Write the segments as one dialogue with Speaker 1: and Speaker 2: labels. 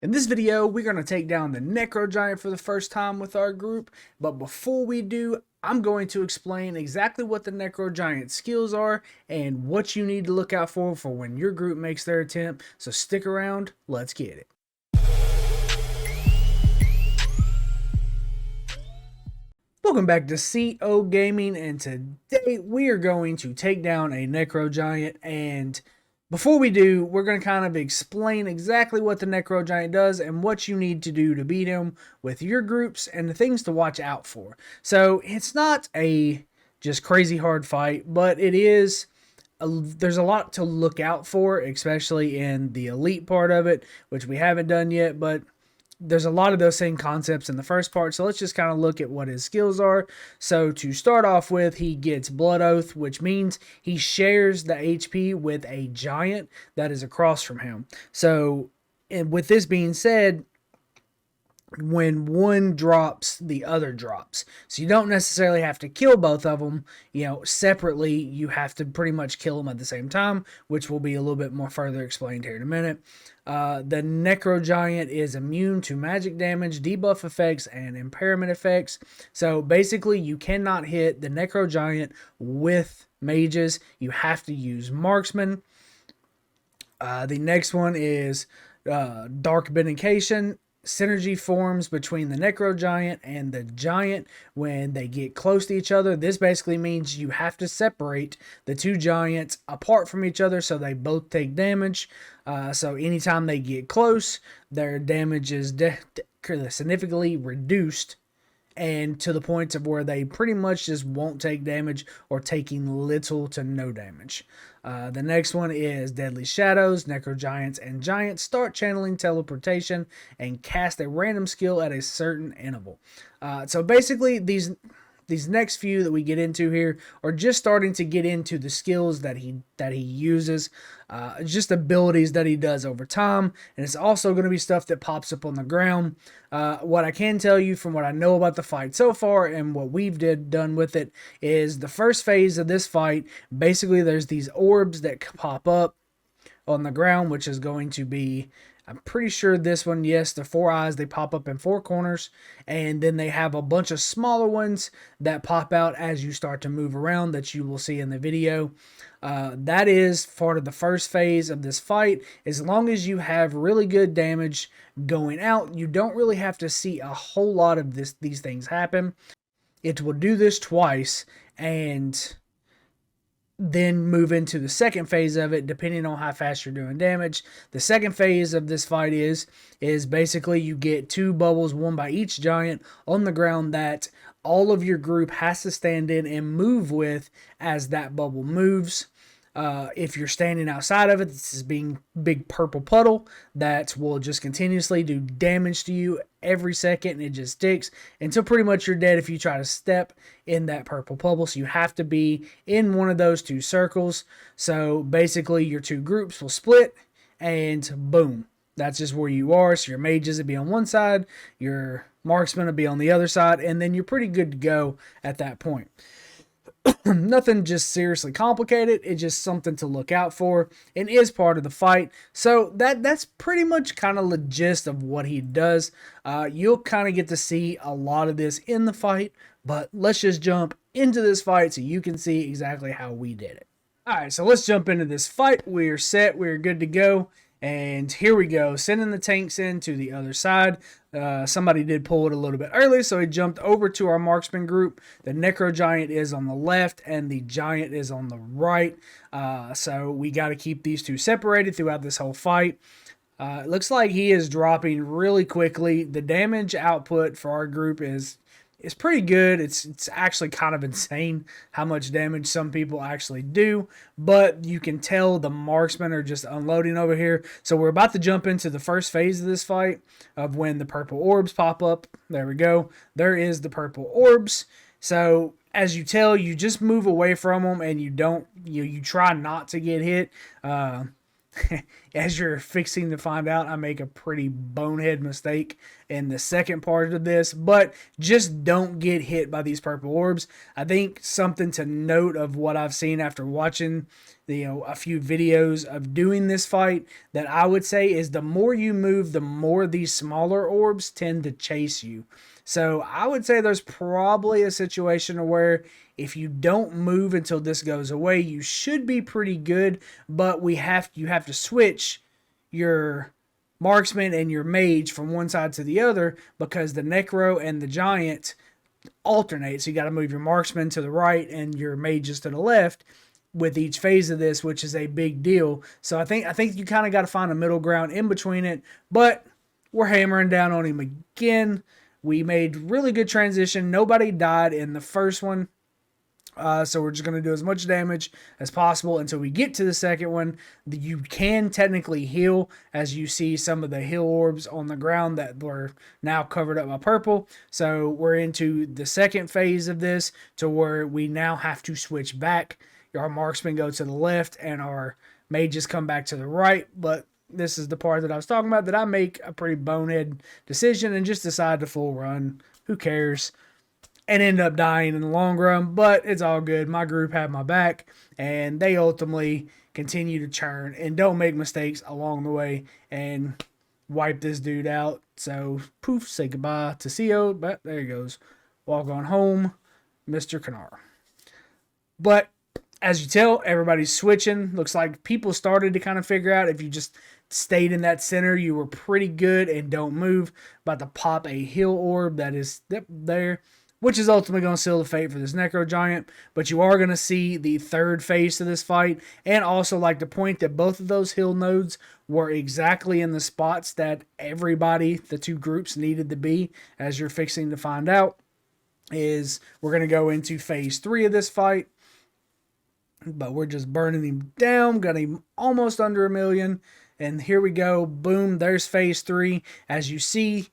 Speaker 1: In this video, we're going to take down the Necrogiant for the first time with our group, but before we do, I'm going to explain exactly what the Necrogiant skills are and what you need to look out for when your group makes their attempt, so stick around, let's get it. Welcome back to CO Gaming, and today we are going to take down a Necrogiant. And before we do, we're going to kind of explain exactly what the Necrogiant does and what you need to do to beat him with your groups and the things to watch out for. So it's not a just crazy hard fight, but it is. There's a lot to look out for, especially in the elite part of it, which we haven't done yet, but there's a lot of those same concepts in the first part, so let's just kind of look at what his skills are. So to start off with, he gets Blood Oath, which means he shares the HP with a giant that is across from him. So, and with this being said, when one drops, the other drops. So you don't necessarily have to kill both of them, separately. You have to pretty much kill them at the same time, which will be a little bit more further explained here in a minute. The Necrogiant is immune to magic damage, debuff effects, and impairment effects. So basically, you cannot hit the Necrogiant with mages. You have to use marksman. The next one is Dark Vindication. Synergy forms between the Necrogiant and the Giant when they get close to each other. This basically means you have to separate the two giants apart from each other so they both take damage. So anytime they get close, their damage is significantly reduced, and to the point of where they pretty much just won't take damage or taking little to no damage. The next one is Deadly Shadows. Necrogiants and Giants start channeling teleportation and cast a random skill at a certain interval. So basically, these next few that we get into here are just starting to get into the skills that he uses, just abilities that he does over time, and it's also going to be stuff that pops up on the ground. What I can tell you from what I know about the fight so far and what we've done with it is the first phase of this fight, basically there's these orbs that pop up on the ground, which is going to be, I'm pretty sure this one, yes, the 4 eyes, they pop up in 4 corners, and then they have a bunch of smaller ones that pop out as you start to move around that you will see in the video. That is part of the first phase of this fight. As long as you have really good damage going out, you don't really have to see a whole lot of these things happen. It will do this twice, and then move into the second phase of it, depending on how fast you're doing damage. The second phase of this fight is basically you get 2 bubbles, one by each giant, on the ground that all of your group has to stand in and move with as that bubble moves. If you're standing outside of it, this is being big purple puddle that will just continuously do damage to you every second, and it just sticks until pretty much you're dead if you try to step in that purple bubble. So you have to be in one of those 2 circles. So basically your 2 groups will split, and boom, that's just where you are. So your mages will be on one side, your marksmen will be on the other side, and then you're pretty good to go at that point. Nothing just seriously complicated. It's just something to look out for and is part of the fight. So that's pretty much kind of the gist of what he does. You'll kind of get to see a lot of this in the fight, but let's just jump into this fight so you can see exactly how we did it. Alright, so let's jump into this fight. We're set. We're good to go. And here we go, sending the tanks in to the other side. Somebody did pull it a little bit early, so he jumped over to our marksman group. The Necrogiant is on the left, and the Giant is on the right. So we got to keep these 2 separated throughout this whole fight. It looks like he is dropping really quickly. The damage output for our group is pretty good. It's actually kind of insane how much damage some people actually do, but you can tell the marksmen are just unloading over here. So we're about to jump into the first phase of this fight of when the purple orbs pop up. There we go. There is the purple orbs. So as you tell, you just move away from them, and you try not to get hit. As you're fixing to find out, I make a pretty bonehead mistake in the second part of this, but just don't get hit by these purple orbs. I think something to note of what I've seen after watching a few videos of doing this fight, that I would say is the more you move, the more these smaller orbs tend to chase you. So I would say there's probably a situation where if you don't move until this goes away, you should be pretty good, but you have to switch your marksman and your mage from one side to the other, because the necro and the giant alternate. So you got to move your marksman to the right and your mages to the left with each phase of this, which is a big deal. So I think you kind of got to find a middle ground in between it, but we're hammering down on him again. We made really good transition. Nobody died in the first one. So we're just going to do as much damage as possible until we get to the second one. You can technically heal, as you see some of the heal orbs on the ground that were now covered up by purple. So we're into the second phase of this, to where we now have to switch back. Our marksmen go to the left and our mages come back to the right. But this is the part that I was talking about, that I make a pretty bonehead decision and just decide to full run. Who cares? And end up dying in the long run, but it's all good. My group had my back, and they ultimately continue to churn and don't make mistakes along the way and wipe this dude out. So, poof, say goodbye to CO, but there he goes. Walk on home, Mr. Kanar. But as you tell, everybody's switching. Looks like people started to kind of figure out, if you just stayed in that center, you were pretty good and don't move. About to pop a heal orb that is there, which is ultimately going to seal the fate for this Necrogiant. But you are going to see the third phase of this fight, and also like to point that both of those heal nodes were exactly in the spots that everybody, the two groups, needed to be, as you're fixing to find out. Is we're going to go into phase 3 of this fight, but we're just burning him down. Got him almost under 1 million, and here we go. Boom, there's phase 3. As you see,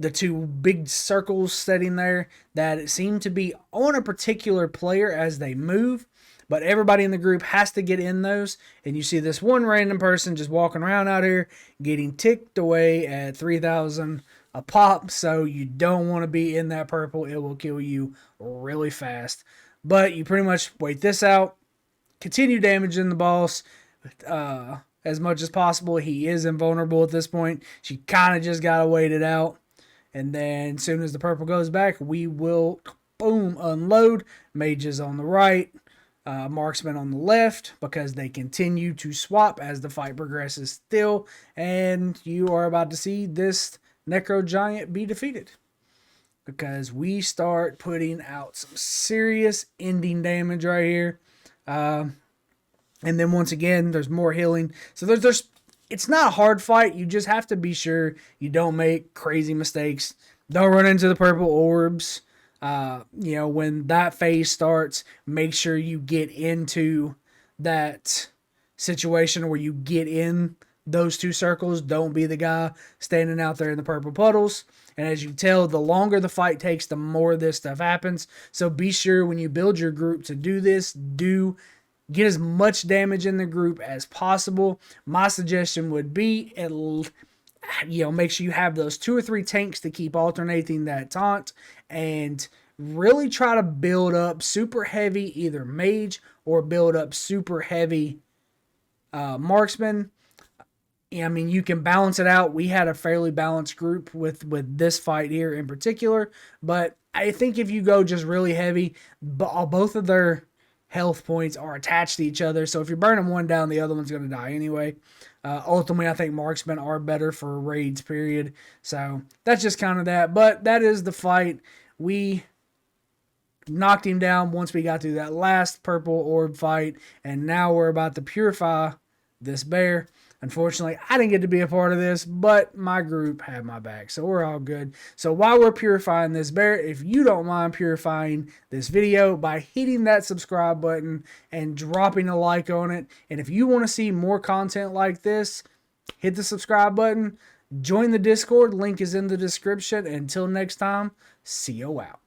Speaker 1: the two big circles sitting there that seem to be on a particular player as they move, but everybody in the group has to get in those. And you see this one random person just walking around out here getting ticked away at 3,000 a pop. So you don't want to be in that purple. It will kill you really fast. But you pretty much wait this out, continue damaging the boss as much as possible. He is invulnerable at this point. So you kind of just got to wait it out. And then as soon as the purple goes back, we will, boom, unload. Mages on the right, marksmen on the left, because they continue to swap as the fight progresses still. And you are about to see this Necrogiant be defeated, because we start putting out some serious ending damage right here. And then once again, there's more healing. So there's it's not a hard fight. You just have to be sure you don't make crazy mistakes. Don't run into the purple orbs. When that phase starts, make sure you get into that situation where you get in those two circles. Don't be the guy standing out there in the purple puddles. And as you tell, the longer the fight takes, the more this stuff happens. So be sure when you build your group to do this, get as much damage in the group as possible. My suggestion would be, make sure you have those 2 or 3 tanks to keep alternating that taunt, and really try to build up super heavy either mage or build up super heavy marksman. You can balance it out. We had a fairly balanced group with this fight here in particular, but I think if you go just really heavy, both of their health points are attached to each other. So if you're burning one down, the other one's going to die anyway. Ultimately, I think marksmen are better for raids, period. So that's just kind of that. But that is the fight. We knocked him down once we got through that last purple orb fight. And now we're about to purify this bear. Unfortunately, I didn't get to be a part of this, but my group had my back, so we're all good. So while we're purifying this bear, if you don't mind purifying this video by hitting that subscribe button and dropping a like on it, and if you want to see more content like this, hit the subscribe button, join the Discord, link is in the description. Until next time, see you out.